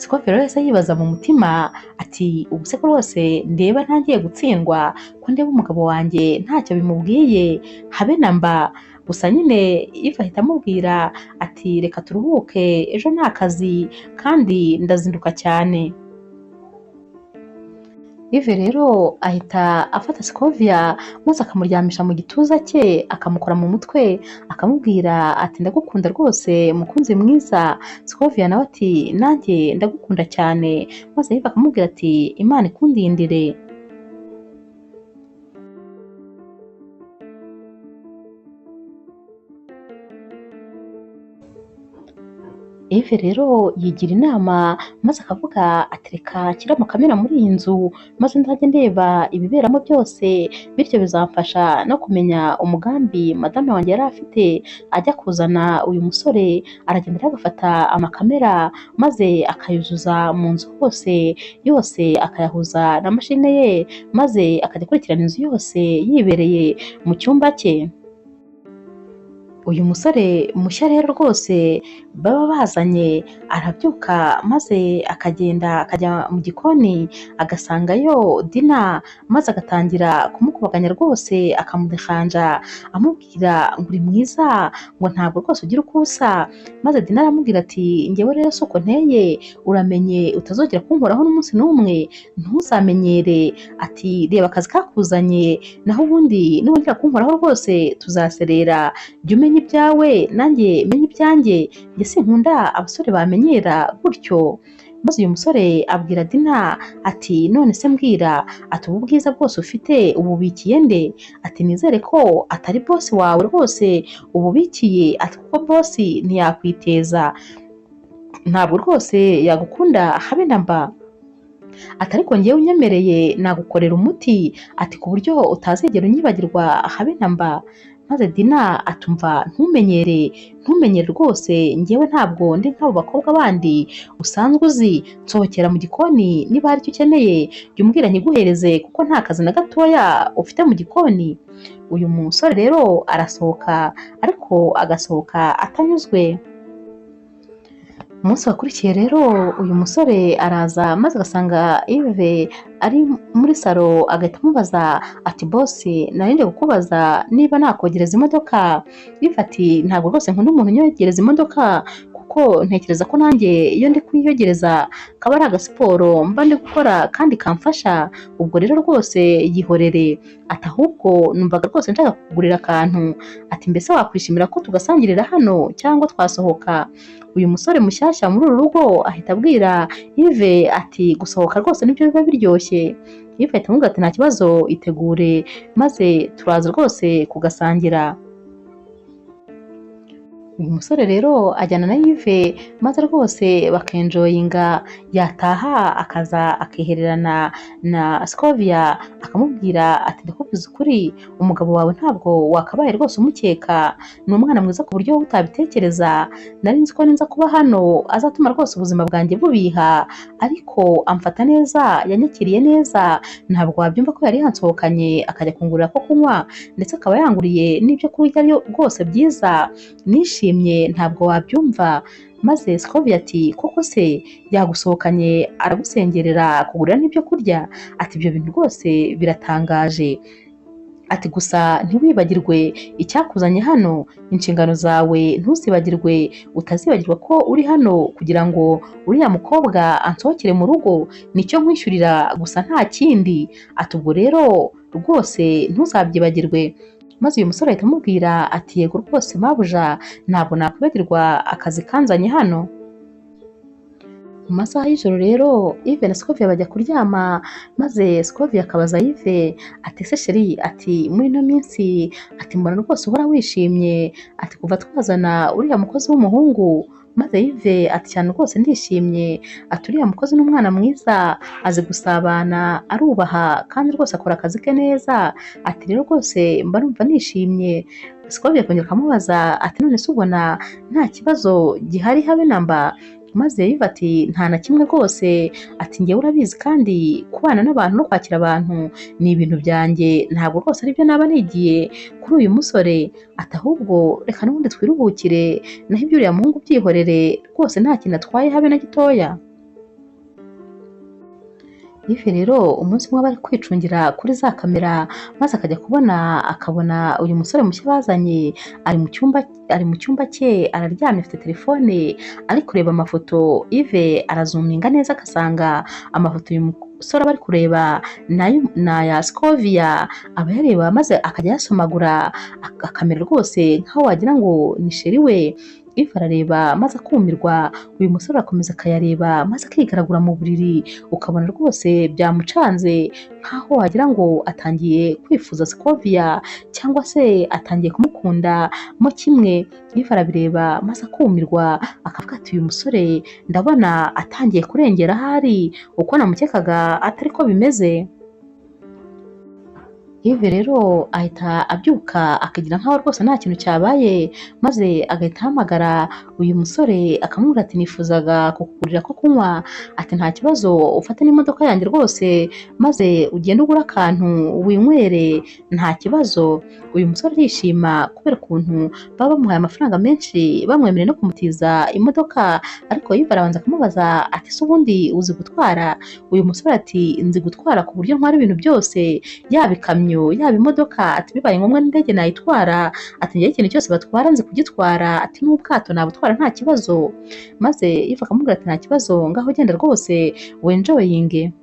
Scovia rero yahise yibaza mu mutima ati ubu se ko rwose ndeba ntangiye gutsindwa, ko ndeba umugabo wanjye ntacyo bimubwiye habe na mba. Gusa nyine Yves ahita amubwira ati reka turuhuke, ejo nta kazi kandi ndazinduka cyane. Yves rero ahita afata Scovia maze akamuryamisha mu gituza cye, akamukora mu mutwe, akamubwira ati ndagukunda rwose mukunzi mwiza. Scovia nawe ati nanjye ndagukunda cyane, maze Yves akamubwira ati Imana ikundindire. Yves rero yigira inama maze akavuga ati reka nshyire amakamera muri iyi nzu maze nzajya ndeba ibiberamo byose, bityo bizamfasha no kumenya umugambi madame wanjye yari afite ajya kuzana uyu musore. Aragenda rero agafata amakamera maze akayuzuza mu nzu hose yose, akayahuza na mashine ye, maze akajya akurikirana inzu yose yibereye mu cyumba cye. Uyu musore mushya rero rwose baba bazanye arabyuka maze akagenda akajya mu gikoni agasangayo Dina, maze agatangira kumukubaganya rwose, akamudekanja amubwira ngo uri mwiza, ngo ntabwo rwose ugira uko usa. Maze Dina aramubwira ati njyewe rero si uko nteye, uramenye utazongera kunkoraho n'umunsi n'umwe, ntuzamenyere. Ati reba akazi kakuzanye, naho ubundi nubongera kunkoraho rwose tuzaserera, jya umenya ibyawe nanjye menye ibyanjye, njye sinkunda abasore bamenyera gutyo. Maze uyu musore abwira Dina ati none se mbwira, ati ubu bwiza bwose ufite ububikiye nde? Ati nizere ko atari bosi wawe rwose ububikiye, ati kuko bosi ntiyakwiteza, ntabwo rwose yagukunda habe na mba. ati ariko njyewe unyemereye nagukorera umuti ati ku buryo utazigera unyibagirwa habe na mba. Maze Dina atumva ntumenyere rwose, njyewe ntabwo ndi nk'abo bakobwa bandi usanzwe uzi, nsohokera mu gikoni niba hari icyo ukeneye jya umbwira nkiguhereze kuko nta kazi na gatoya ufite mu gikoni. Uyu musore rero arasohoka ariko agasohoka atanyuzwe. Umunsi wakurikiye rero uyu musore araza maze agasanga Yves ari muri salo, agahita amubaza ati bosi narinde kukubaza niba nakogereza imodoka. Yves ati ntabwo rwose nkunda umuntu unyogereza imodoka kuko ntekereza ko nanjye iyo ndi kuyiyogereza kaba ari agasiporo mba ndi gukora kandi kamfasha, ubwo rero rwose yihorere. Ati ahubwo numvaga rwose nshaka kukugurira akantu. Ati mbese wakwishimira ko tugasangirira hano cyangwa twasohoka? Uyu musore mushyashya muri uru rugo ahita abwira Yves ati gusohoka rwose nibyo biba biryoshye. Yves ahita amubwira ati nta kibazo itegure maze turaza rwose kugasangira. Uyu musore rero ajyana na Yves maze rwose bakenjoyinga, yataha akaza akihererana na Scovia akamubwira ati ndakubwiza ukuri umugabo wawe ntabwo wakabaye rwose umukeka, ni umwana mwiza ku buryo utabitekereza. Nari nzi ko ninza kuba hano azatuma rwose ubuzima bwanjye bubiha, ariko amfata neza, yanyakiriye neza, ntabwo wabyumva ko yari yansohokanye akajya kungurira ko kunywa ndetse akaba yanguriye n'ibyo kurya rwose byiza, nishimye ntabwo wabyumva. Maze Scovia ati koko se yagusohokanye aragusengerera kugurira n'ibyo kurya? Ati ibyo bintu rwose biratangaje. Ati gusa ntiwibagirwe icyakuzanye hano, inshingano zawe ntuzibagirwe, utazibagirwa ko uri hano kugira ngo uriya mukobwa ansohokere mu rugo, nicyo nkwishyurira gusa nta kindi. Ati ubwo rero rwose ntuzabyibagirwe. Maze uyu musore ahita amubwira ati yego rwose mabuja, ntabwo nakwibagirwa akazi kanzanye hano. Mu masaha y'ijoro rero Yves na Scovia bajya kuryama, maze Scovia akabaza Yves ati ese sheri, ati muri ino minsi ati mbona rwose uhora wishimye, ati kuva twazana uriya mukozi w'umuhungu? Maze Yves ati cyane rwose ndishimye, ati uriya mukozi ni umwana mwiza, azi gusabana, arubaha kandi rwose akora akazi ke neza, ati rero rwose mba numva nishimye. Scovia akongera akamubaza ati none se ubona nta kibazo gihari habe na mba? Maze Yves ati nta na kimwe rwose, ati njyewe urabizi kandi kubana n'abantu no kwakira abantu ni ibintu byanjye, ntabwo rwose aribyo naba nigiye kuri uyu musore. Ati ahubwo reka n'ubundi twiruhukire, naho ibyo uriya muhungu byihorere, rwose nta kintu atwaye habe na gitoya. Yves rero umunsi umwe bari kwicungira kuri za kamera, maze akabona uyu musore mushya bazanye ari mu cyumba cye, araryamye afite telefone ari kureba amafoto. Yves arazuminga neza agasanga amafoto uyu musore bari kureba n'aya Scovia, aba yareba maze akajya yasomagura akamera rwose nk'aho wagira ngo ni sheri we. Yves arareba maze akumirwa, uyu musore akomeza akayareba maze akigaragura mu buriri, ukabona rwose byamucanze nk'aho wagira ngo atangiye kwifuza Scovia cyangwa se atangiye kumukunda mo kimwe. Yves arabireba maze akumirwa akavuga ati uyu musore ndabona atangiye kurengera ahari, uko namukekaga atari ko bimeze. Yves rero ahita abyuka akagira nkaho rwose nta kintu cyabaye, maze agahita ahamagara uyu musore akamubwira ati nifuzaga kukugurira ko kunywa. Ati nta kibazo, ufate n'imodoka yanjye rwose maze ugende ugura akantu winywere, nta kibazo. Uyu musore arishima kubera ukuntu baba bamuhaye amafaranga menshi, bamwemereye no kumutiza imodoka. Ariko Yves arabanza akamubaza ati se ubundi uzi gutwara? Uyu musore ati nzi gutwara ku buryo ntwara ibintu byose, yaba ikamyo yaba imodoka, ati bibaye ngombwa n'indege nayitwara, ati njyewe ikintu cyose batwara nzi kugitwara, ati n'ubwato nabutwara nta kibazo. Maze Yves akamubwira ati nta kibazo, ngaho genda rwose wenjoyinge.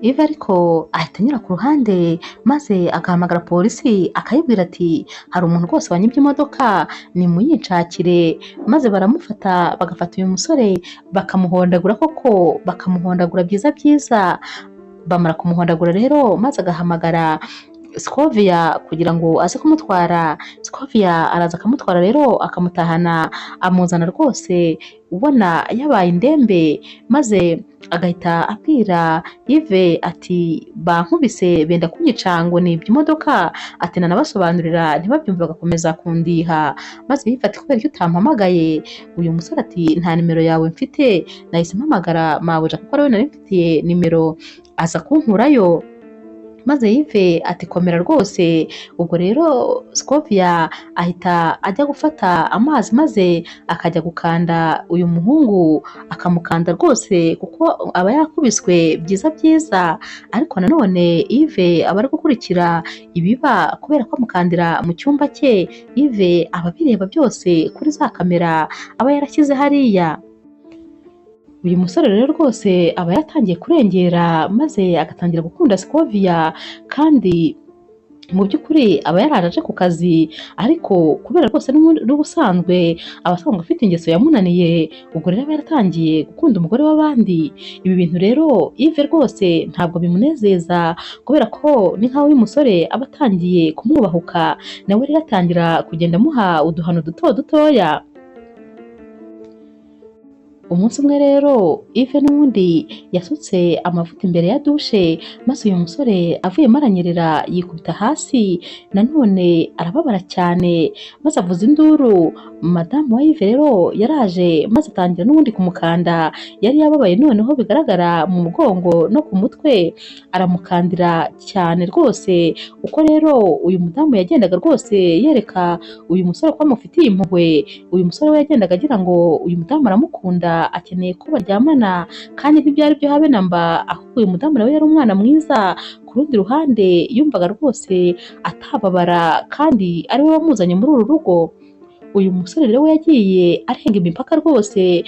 Yves ariko ahita anyura ku ruhande maze agahamagara polisi akayibwira ati hari umuntu rwose wanyibye imodoka nimuyinshakire. Maze baramufata bagafata uyu musore bakamuhondagura, koko bakamuhondagura byiza byiza. Bamara kumuhondagura rero maze agahamagara Scovia kugira ngo aze kumutwara. Scovia araza akamutwara rero akamutahana, amuzana rwose ubona yabaye indembe, maze agahita abwira Yves ati bankubise benda kunyica ngo nibye imodoka, ati nanabasobanurira ntibabyumve bagakomeza kundiha, maze Yves ati kubera icyo utampamagaye? Uyu musore ati nta nimero yawe mfite, nahise mpamagara mabuja kuko ariwe nari mfitiye nimero aza kunkurayo. Maze Yves ati komera rwose. Ubwo rero Scovia ahita ajya gufata amazi maze akajya gukanda uyu muhungu, akamukanda rwose kuko aba yakubiswe byiza byiza, ariko nanone Yves aba ari gukurikira ibiba kubera ko amukandira mu cyumba cye. Yves aba abireba byose kuri za kamera aba yarashyize hariya. Uyu musore rero rwose aba yatangiye kurengera maze agatangira gukunda Scovia, kandi mu by'ukuri aba yararaje ku kazi, ariko kubera rwose n'ubusanzwe aba asanzwe afite ingeso yamunaniye, ubwo rero aba yaratangiye gukunda umugore w'abandi. Ibi bintu rero Yves rwose ntabwo bimunezeza, kubera ko ni nk'aho uyu musore aba atangiye kumwubahuka, nawe rero atangira kugenda amuha uduhano duto dutoya. Umunsi umwe rero Yves n'ubundi yasutse amavuta imbere ya dushe, maze uyu musore avuyemo aranyerera yikubita hasi, nanone arababara cyane maze avuza induru. Madamu wa Yves rero yaraje maze atangira n'ubundi kumukanda, yari yababaye noneho bigaragara mu mugongo no ku mutwe, aramukandira cyane rwose. Uko rero uyu mudamu yagendaga rwose yereka uyu musore ko amufitiye impuhwe, uyu musore we yagendaga agira ngo uyu mudamu aramukunda, akeneye ko baryamana, kandi ntibyari byo habe na mba, ahubwo uyu mudamu nawe yari umwana mwiza. Ku rundi ruhande yumvaga rwose atababara kandi ari we wamuzanye muri uru rugo. Uyu musore rero we yagiye arenga imipaka rwose.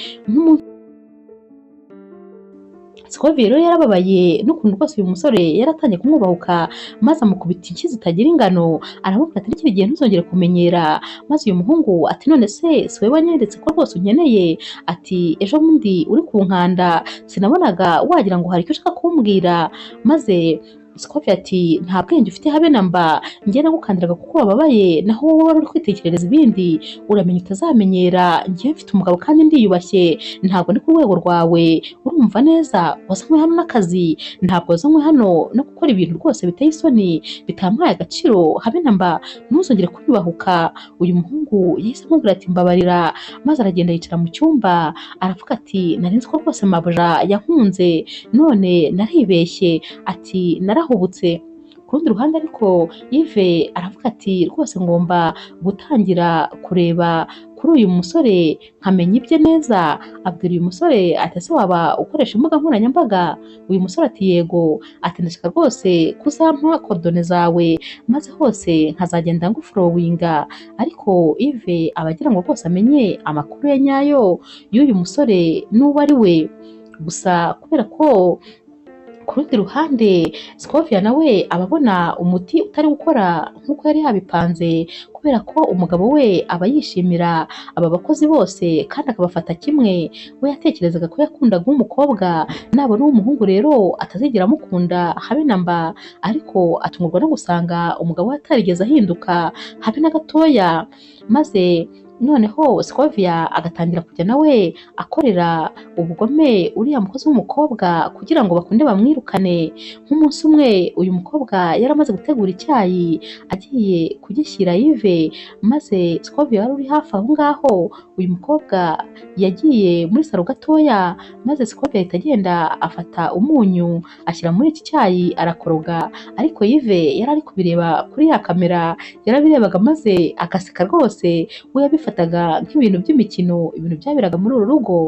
Scovia rero yarababaye n'ukuntu rwose uyu musore yaratangiye kumwubahuka, maze amukubita inshyi zitagira ingano, aramubwira ati n'ikindi gihe ntuzongere kumenyera. Maze uyu muhungu ati none se si wowe wanyeretse ko rwose unkeneye? Ati ejo bundi uri kunkanda sinabonaga wagira ngo hari icyo ushaka kumbwira. Maze Scovia ati nta bwenge ufite habe na mba, njye nagukandiraga kuko wababaye, naho wowe wari uri kwitekerereza ibindi, uramenye utazamenyera. Njye mfite umugabo kandi ndiyubashye, ntabwo ndi ku rwego rwawe, urumva neza? Wazanywe hano n'akazi, ntabwo wazanywe hano no gukora ibintu rwose biteye isoni, bitampaye agaciro habe na mba, ntuzongere kunyubahuka. Uyu muhungu yahise amubwira ati mbabarira, maze aragenda yicara mu cyumba, aravuga ati nari nzi ko rwose mabuja yankunze, none naribeshye. Ati narahubutse. Ku rundi ruhande ariko Yves aravuga ati rwose ngomba gutangira kureba kuri uyu musore nkamenya ibye neza. Abwira uyu musore ati ese waba ukoresha imbuga nkoranyambaga? Uyu musore ati yego. Ati ndashaka rwose kuzampa kodone zawe maze hose nkazagenda nguforowinga. Ariko Yves aba agira ngo rwose amenye amakuru ya nyayo y'uyu musore n'uwo ari we. Gusa kubera ko ku rundi ruhande Scovia nawe aba abona umuti utari gukora nk'uko yari yabipanze, kubera ko umugabo we aba yishimira aba bakozi bose kandi akabafata kimwe. We yatekerezaga ko yakundaga umukobwa, nabona uw'umuhungu rero atazigera amukunda habe na mba, ariko atungurwa no gusanga umugabo we atarigeze ahinduka habe na gatoya. Maze noneho Scovia agatangira kujya nawe akorera ubugome uriya mukozi w'umukobwa kugira ngo bakunde bamwirukane. Nk'umunsi umwe uyu mukobwa yari amaze gutegura icyayi agiye kugishyira Yves, maze Scovia wari uri hafi aho ngaho. Uyu mukobwa yagiye muri saro gatoya, maze Scovia ahita agenda afata umunyu ashyira muri iki cyayi arakoroga, ariko Yves yari ari kubireba kuri ya kamera, yarabirebaga maze agaseka rwose. We yabifataga nk'ibintu by'imikino, ibintu byaberaga muri uru rugo.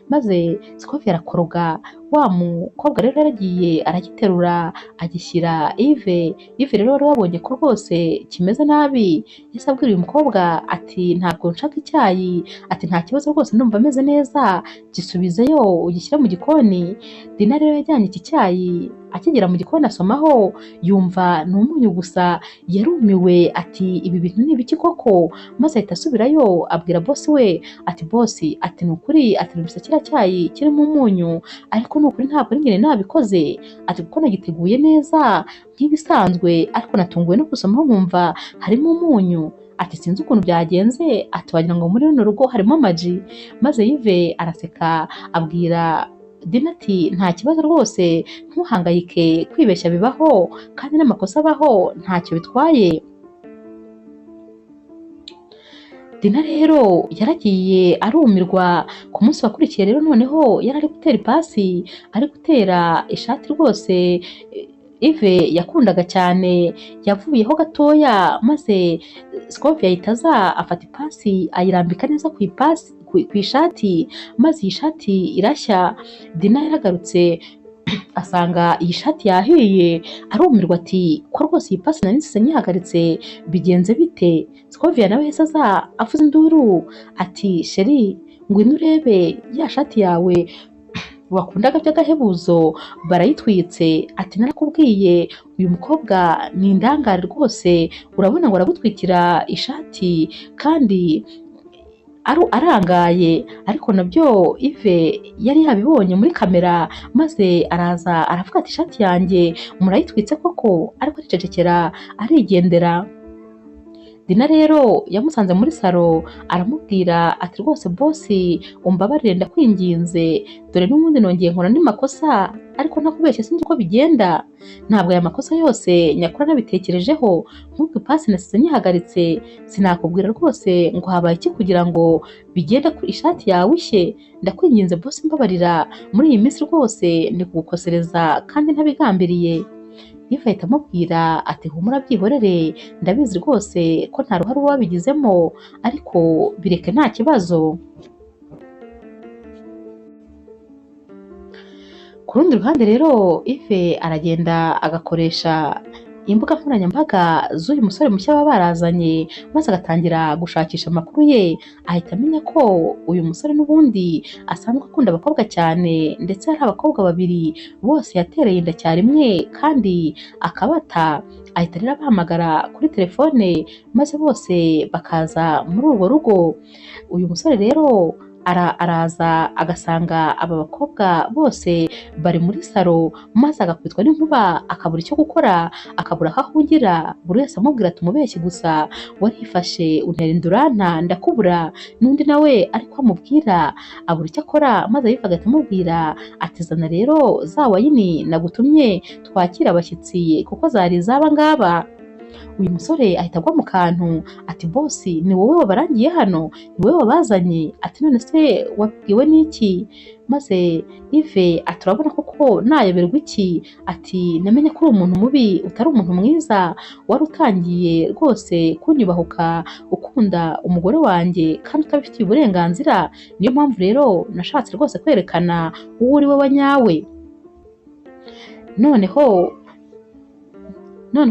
Maze Scovia arakoroga, wa mukobwa rero yaragiye aragiterura agishyira Yves. Yves rero wari wabonye ko rwose kimeze nabi, yahise abwira uyu mukobwa ati ntabwo nshaka icyayi, ati nta kibazo rwose ndumva ameze neza, gisubizeyo ugishyire mu gikoni. Dina rero yajyanye iki cyayi, akigera mu gikoni asomaho yumva ni umunyu gusa, yarumiwe ati ibi bintu ni ibiki koko? Maze ahita asubirayo abwira bosi we ati bosi, ati ni ukuri, ati numvise kiriya cyayi kirimo umunyu, ariko ariko nukuri ntabwo ari njye nabikoze, ati kuko nagiteguye neza nk'ibisanzwe, ariko natunguwe no gusomaho nkumva harimo umunyu. Ati sinzi ukuntu byagenze, ati wagira ngo muri runo rugo harimo amaji. Maze Yves araseka abwira Dina ati nta kibazo rwose, ntuhangayike, kwibeshya bibaho kandi n'amakosa abaho, ntacyo bitwaye. Dina rero yaragiye arumirwa. Ku munsi wakurikiye rero noneho yari ari gutera ipasi, ari gutera ishati rwose Yves yakundaga cyane, yavuyeho gatoya maze Scovia ahita aza afata ipasi ayirambika neza ku ishati, maze iyi shati irashya. Dina yaragarutse asanga iyi shati yahiye, arumirwa ati ko rwose iyi pasi nari nsize nyihagaritse, bigenze bite? Scovia nawe yahise aza avuza induru ati sheri, ngwino urebe ya shati yawe wakundaga by'agahebuzo barayitwitse. Ati narakubwiye uyu mukobwa ni indangare rwose, urabona ngo aragutwikira ishati kandi arangaye. Ariko nabyo Yves yari yabibonye muri kamera, maze araza aravuga ati ishati yanjye murayitwitse koko, ariko aricecekera arigendera. Dina rero yamusanze muri salo aramubwira ati rwose bosi umbabarire ndakwinginze, dore n'ubundi nongeye nkora andi makosa, ariko ntakubeshye sinzi uko bigenda, ntabwo aya makosa yose nyakora nabitekerejeho, nk'uko ipasi nasize nyihagaritse, sinakubwira rwose ngo habaye iki kugira ngo bigende ku ishati yawe ishye, ndakwinginze bosi mbabarira, muri iyi minsi rwose ndi kugukosereza kandi ntabigambiriye. Yves ahita amubwira ati humura byihorere, ndabizi rwose ko nta ruhare uba wabigizemo, ariko bireke nta kibazo. Ku rundi ruhande rero Yves aragenda agakoresha imbuga nkoranyambaga z'uyu musore mushya baba barazanye, maze agatangira gushakisha amakuru ye. Ahita amenya ko uyu musore n'ubundi asanzwe akunda abakobwa cyane, ndetse hari abakobwa babiri bose yatereye inda icyarimwe kandi akabata. Ahita rero abahamagara kuri telefone maze bose bakaza muri urwo rugo. Uyu musore rero araza agasanga aba bakobwa bose bari muri salo, maze agakubitwa n'inkuba akabura icyo gukora, akabura aho ahungira. Buri wese amubwira ati umubeshyi gusa, warifashe untera induranta ndakubura. N'undi nawe ariko amubwira abura icyo akora, maze Yves agahita amubwira ati zana rero za wayini nagutumye twakira abashyitsi kuko zari iz'aba ngaba. Uyu musore ahita agwa mu kantu ati bosi ni wowe wabarangiye hano, ni wowe wabazanye? Ati none se wabwiwe n'iki? Maze Yves ati urabona koko nayoberwa iki? Ati namenye ko uri umuntu mubi, utari umuntu mwiza, wari utangiye rwose kunyubahuka, ukunda umugore wanjye kandi utabifitiye uburenganzira, niyo mpamvu rero nashatse rwose kwerekana uwo uri we wa nyawe. Noneho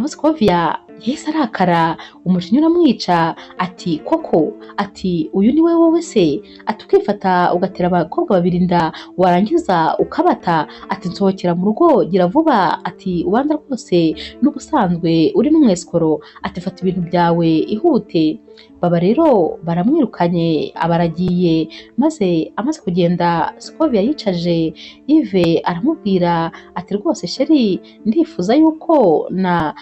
Scovia yahise arakara, umujinya uramwica. Ati koko, ati uyu ni wowe se? Ati ukifata ugatera abakobwa babiri inda warangiza ukabata? Ati nsohokera mu rugo gira vuba. Ati ubanza rwose n'ubusanzwe uri n'umwesikoro. Ati fata ibintu byawe ihute. Baba rero baramwirukanye abaragiye, maze amaze kugenda Scovia yicaje Yves aramubwira ati rwose sheri, ndifuza yuko na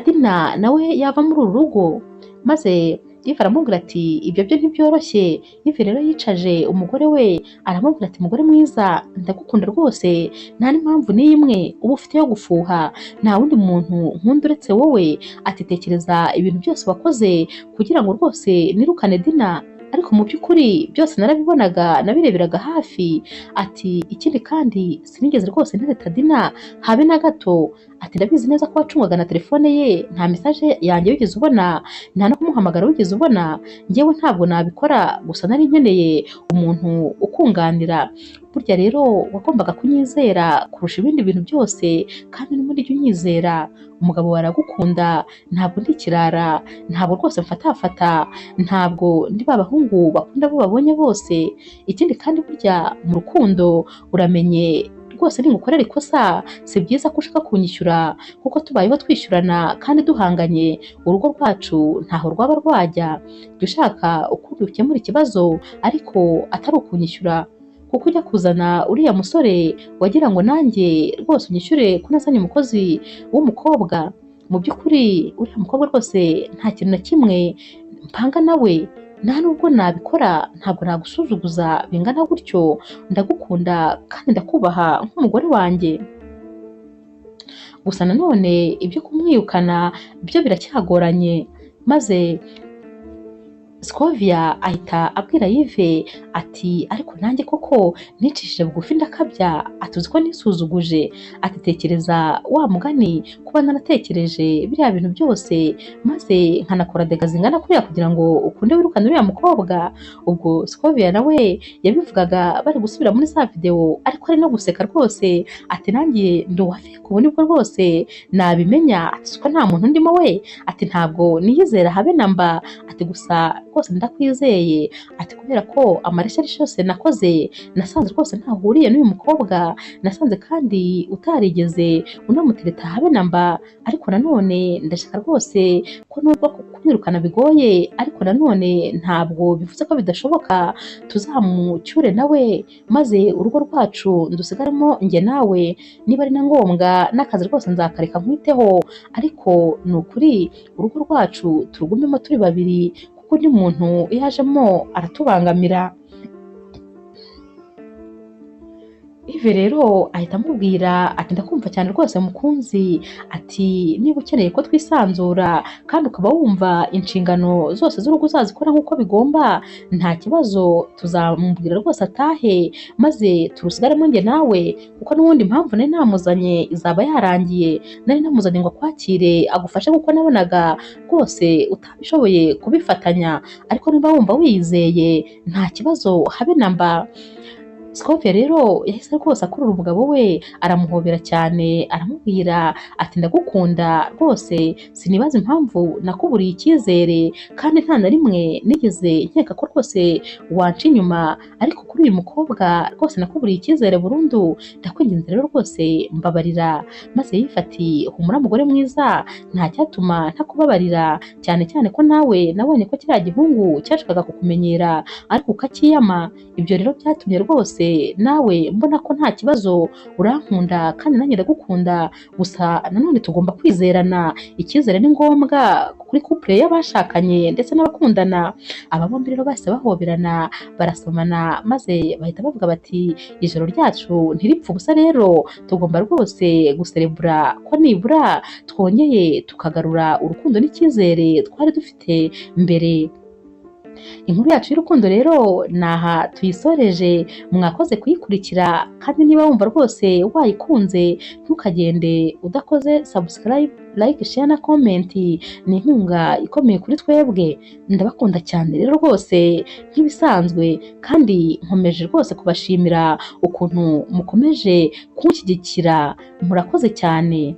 Dina nawe yava muri uru rugo. Maze Yves aramubwira ati ibyo byo ntibyoroshye. Yves rero yicaje umugore we aramubwira ati mugore mwiza, ndagukunda rwose, nta n'impamvu n'imwe uba ufite yo gufuha, nta wundi muntu nkunda uretse wowe. Ati tekereza ibintu byose wakoze kugira ngo rwose nirukane Dina, ariko mu by'ukuri byose narabibonaga, nabireberaga hafi. Ati ikindi kandi sinigeze rwose ntereta Dina habe na gato. Ati ndabizi neza ko wacungwaga na telefone ye, nta message yanjye wigeze ubona, nta no kumuhamagara wigeze ubona. Njyewe ntabwo nabikora, gusa nari nkeneye umuntu ukunganira. Burya rero wagombaga kunyizera kurusha ibindi bintu byose, kandi n'ubundi jya unyizera. Umugabo wawe aragukunda, ntabwo ndi ikirara, ntabwo rwose mfatafata, ntabwo ndi ba bahungu bakunda abo babonye bose. Ikindi kandi burya mu rukundo uramenye rwose ningukorera ikosa si byiza ko ushaka kunyishyura, kuko tubayeho twishyurana kandi duhanganye, urugo rwacu ntaho rwaba rwajya. Jya ushaka ukundi ukemura ikibazo ariko atari ukunyishyura, kuko ujya kuzana uriya musore wagira ngo nanjye rwose unyishyure ko nazanye umukozi w'umukobwa. Mu by'ukuri uriya mukobwa rwose nta kintu na kimwe mpanga nawe, nta nubwo nabikora, ntabwo nagusuzuguza bingana gutyo, ndagukunda kandi ndakubaha nk'umugore wanjye. Gusa nanone ibyo kumwirukana byo biracyagoranye. Maze Scovia ahita abwira Yves ati ariko nanjye koko nicishije bugufi ndakabya, ati uzi ko nisuzuguje, ati tekereza wa mugani kuba nanatekereje biriya bintu byose maze nkanakora dega zingana kuriya kugira ngo ukunde wirukane uriya mukobwa. Ubwo Scovia nawe yabivugaga bari gusubira muri za video, ariko ari no guseka rwose, ati nanjye ndi uwa feke ubu nibwo rwose nabimenya, ati ko nta muntu ndimo we, ati ntabwo niyizera habe namba, ati gusa rwose ndakwizeye, ati kubera ko amaresearch yose nakoze nasanze rwose ntahuriye n'uyu mukobwa, nasanze kandi utarigeze unamutereta habe namba, ariko nanone ndashaka rwose ko nubwo kumwirukana bigoye, ariko nanone ntabwo bivuze ko bidashoboka, tuzamucyure nawe maze urugo rwacu ndusigaremo njye nawe, niba ari na ngombwa n'akazi rwose nzakareka nkwiteho, ariko ni ukuri urugo rwacu turugumemo turi babiri, kuko undi muntu iyo ajemo aratubangamira. Yves rero ahita amubwira ati ndakumva cyane rwose mukunzi, ati niba ukeneye ko twisanzura kandi ukaba wumva inshingano zose z'urugo uzazikora nk'uko bigomba, nta kibazo, tuzamubwira rwose atahe maze turusigaremo njye nawe, kuko n'ubundi impamvu nari namuzanye izaba yarangiye, nari namuzanye ngo akwakire agufashe kuko nabonaga rwose utabishoboye kubifatanya, ariko niba wumva wiyizeye nta kibazo habe namba. Scovia rero yahise rwose akurura umugabo we aramuhobera cyane, aramubwira ati ndagukunda rwose, sinibaza impamvu nakuburiye icyizere, kandi nta na rimwe nigeze nkeka ko rwose wanca inyuma, ariko kuri uyu mukobwa rwose nakuburiye icyizere burundu, ndakwinginze rero rwose mbabarira. Maze yifati humura mugore mwiza, nta cyatuma ntakubabarira, cyane cyane ko nawe nabonye ko kiriya gihungu cyashakaga kukumenyera ariko ukakiyama. Ibyo rero byatumye rwose nawe mbona ko nta kibazo, urankunda kandi nanjye ndagukunda, gusa nanone tugomba kwizerana, icyizere ni ngombwa kuri couple y'abashakanye ndetse n'abakundana. Aba bombi rero bahise bahoberana barasomana, maze bahita bavuga bati ijoro ryacu ntiripfa ubusa, rero tugomba rwose guserebura ko nibura twongeye tukagarura urukundo n'icyizere twari dufite mbere. Inkuru yacu y'urukundo rero naha tuyisoreje, mwakoze kuyikurikira, kandi niba wumva rwose wayikunze ntukagende udakoze subscribe, like, share na comment, ni inkunga ikomeye kuri twebwe. Ndabakunda cyane rero rwose nk'ibisanzwe, kandi nkomeje rwose kubashimira ukuntu mukomeje kunshyigikira, murakoze cyane.